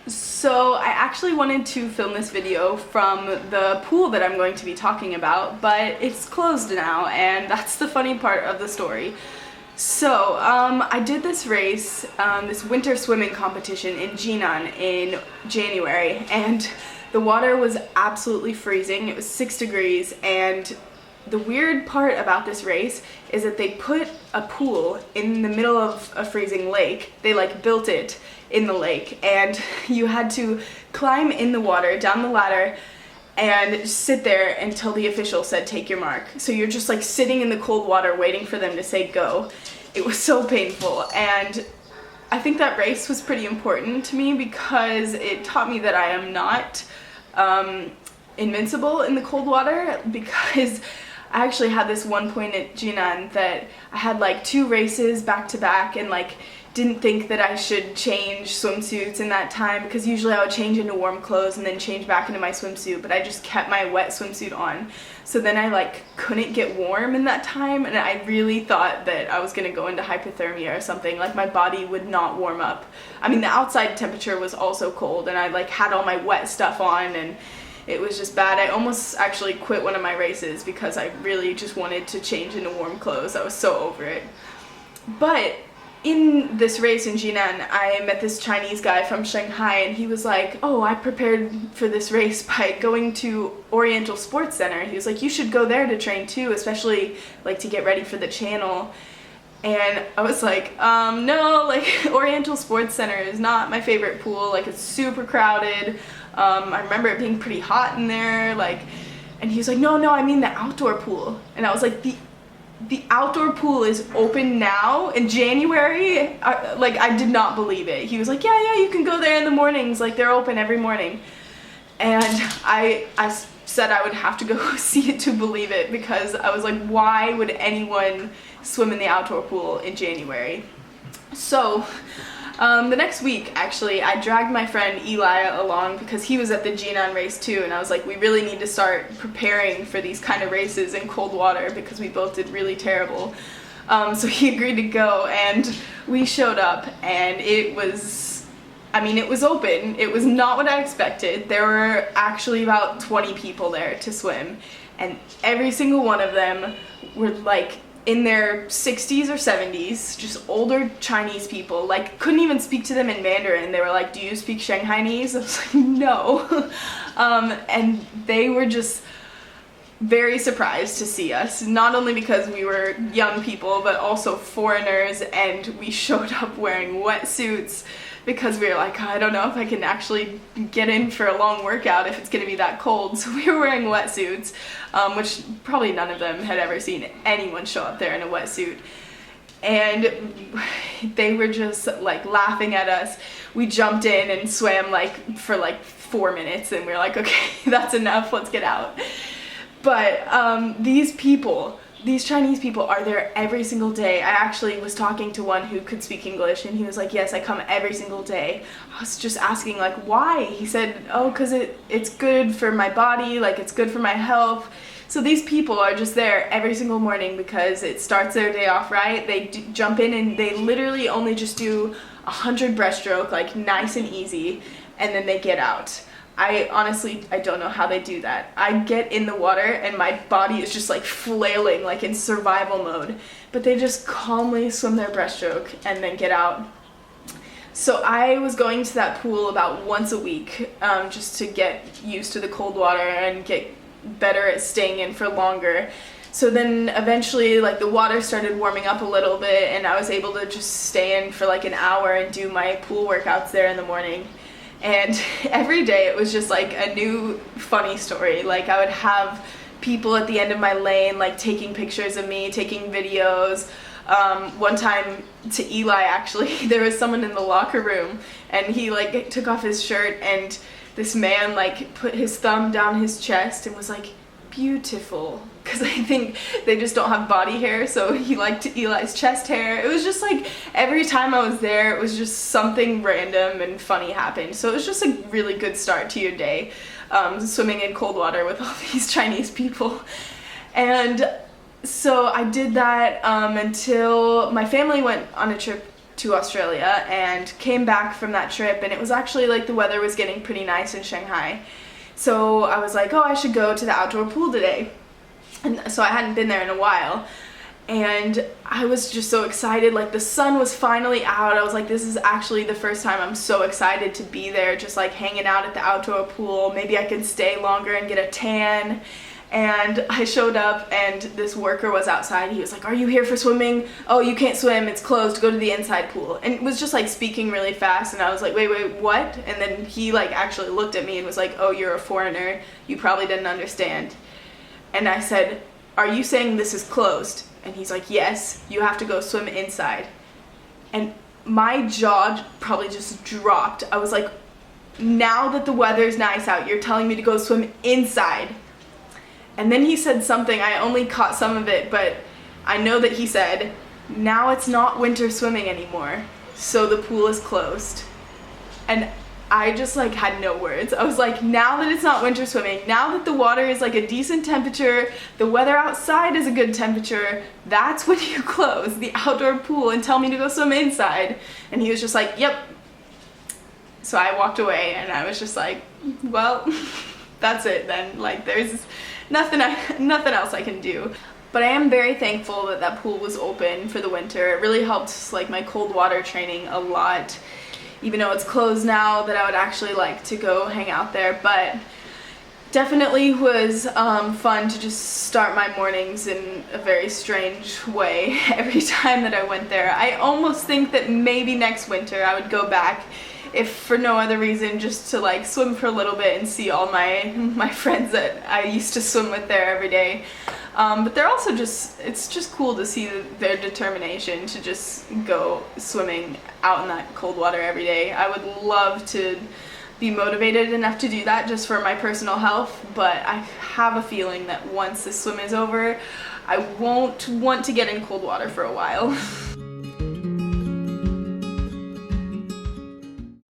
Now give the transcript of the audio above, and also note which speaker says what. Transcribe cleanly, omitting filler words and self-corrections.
Speaker 1: So I actually wanted to film this video from the pool that I'm going to be talking about, but it's closed now, and that's the funny part of the story. So I did this race, this winter swimming competition in Jinan in January, and the water was absolutely freezing. It was 6 degrees, and the weird part about this race is that they put a pool in the middle of a freezing lake. They like built it in the lake, and you had to climb in the water down the ladder and sit there until the official said take your mark. So you're just like sitting in the cold water waiting for them to say go. It was so painful, and I think that race was pretty important to me because it taught me that I am not invincible in the cold water, because I actually had this one point at Jinan that I had like 2 races back to back and like didn't think that I should change swimsuits in that time, because usually I would change into warm clothes and then change back into my swimsuit, but I just kept my wet swimsuit on. So then I like couldn't get warm in that time, and I really thought that I was gonna go into hypothermia or something. Like my body would not warm up. I mean, the outside temperature was also cold, and I like had all my wet stuff on, and it was just bad. I almost actually quit one of my races because I really just wanted to change into warm clothes. I was so over it. But in this race in Jinan, I met this Chinese guy from Shanghai, and he was like, oh, I prepared for this race by going to Oriental Sports Center. He was like, you should go there to train too, especially like to get ready for the channel. And I was like, no, like Oriental Sports Center is not my favorite pool. Like, it's super crowded. I remember it being pretty hot in there, like, and he was like, no, I mean the outdoor pool. And I was like, the outdoor pool is open now in January? Like, I did not believe it. He was like, yeah, you can go there in the mornings, like they're open every morning. And I said I would have to go see it to believe it, because I was like, why would anyone swim in the outdoor pool in January? So the next week, actually, I dragged my friend Eli along because he was at the Jinan race too, and I was like, we really need to start preparing for these kind of races in cold water because we both did really terrible. So he agreed to go, and we showed up, and it was open. It was not what I expected. There were actually about 20 people there to swim, and every single one of them were like in their 60s or 70s, just older Chinese people, like couldn't even speak to them in Mandarin. They were like, do you speak Shanghainese? I was like, no. And they were just very surprised to see us, not only because we were young people, but also foreigners, and we showed up wearing wetsuits because we were like, I don't know if I can actually get in for a long workout if it's going to be that cold. So we were wearing wetsuits, which probably none of them had ever seen anyone show up there in a wetsuit. And they were just like laughing at us. We jumped in and swam like for like 4 minutes, and we were like, okay, that's enough, let's get out. But these Chinese people are there every single day. I actually was talking to one who could speak English, and he was like, yes, I come every single day. I was just asking, like, why? He said, oh, because it's good for my body, like it's good for my health. So these people are just there every single morning because it starts their day off right. They jump in, and they literally only just do 100 breaststroke, like nice and easy, and then they get out. I honestly don't know how they do that. I get in the water and my body is just like flailing, like in survival mode, but they just calmly swim their breaststroke and then get out. So I was going to that pool about once a week, just to get used to the cold water and get better at staying in for longer. So then eventually, like, the water started warming up a little bit, and I was able to just stay in for like an hour and do my pool workouts there in the morning. And every day it was just like a new funny story. Like, I would have people at the end of my lane like taking pictures of me, taking videos. One time to Eli, actually, there was someone in the locker room, and he like took off his shirt, and this man like put his thumb down his chest and was like, beautiful, because I think they just don't have body hair, so he liked Eli's chest hair. It was just like every time I was there, it was just something random and funny happened. So it was just a really good start to your day, swimming in cold water with all these Chinese people. And so I did that until my family went on a trip to Australia and came back from that trip, and it was actually like the weather was getting pretty nice in Shanghai. So I was like, oh, I should go to the outdoor pool today. And so I hadn't been there in a while. And I was just so excited, like the sun was finally out. I was like, this is actually the first time I'm so excited to be there, just like hanging out at the outdoor pool. Maybe I could stay longer and get a tan. And I showed up and this worker was outside. He was like, are you here for swimming? Oh, you can't swim, it's closed, go to the inside pool. And it was just like speaking really fast, and I was like, wait, what? And then he like actually looked at me and was like, oh, you're a foreigner, you probably didn't understand. And I said, are you saying this is closed? And he's like, yes, you have to go swim inside. And my jaw probably just dropped. I was like, now that the weather's nice out, you're telling me to go swim inside? And then he said something, I only caught some of it, but I know that he said, now it's not winter swimming anymore, so the pool is closed. And I just like had no words. I was like, now that it's not winter swimming, now that the water is like a decent temperature, the weather outside is a good temperature, that's when you close the outdoor pool and tell me to go swim inside. And he was just like, yep. So I walked away and I was just like, well, that's it then. Like there's nothing else I can do. But I am very thankful that that pool was open for the winter. It really helped like my cold water training a lot. Even though it's closed now, that I would actually like to go hang out there, but definitely was fun to just start my mornings in a very strange way every time that I went there. I almost think that maybe next winter I would go back, if for no other reason, just to like swim for a little bit and see all my friends that I used to swim with there every day. But they're also it's just cool to see their determination to just go swimming out in that cold water every day. I would love to be motivated enough to do that just for my personal health, but I have a feeling that once the swim is over, I won't want to get in cold water for a while.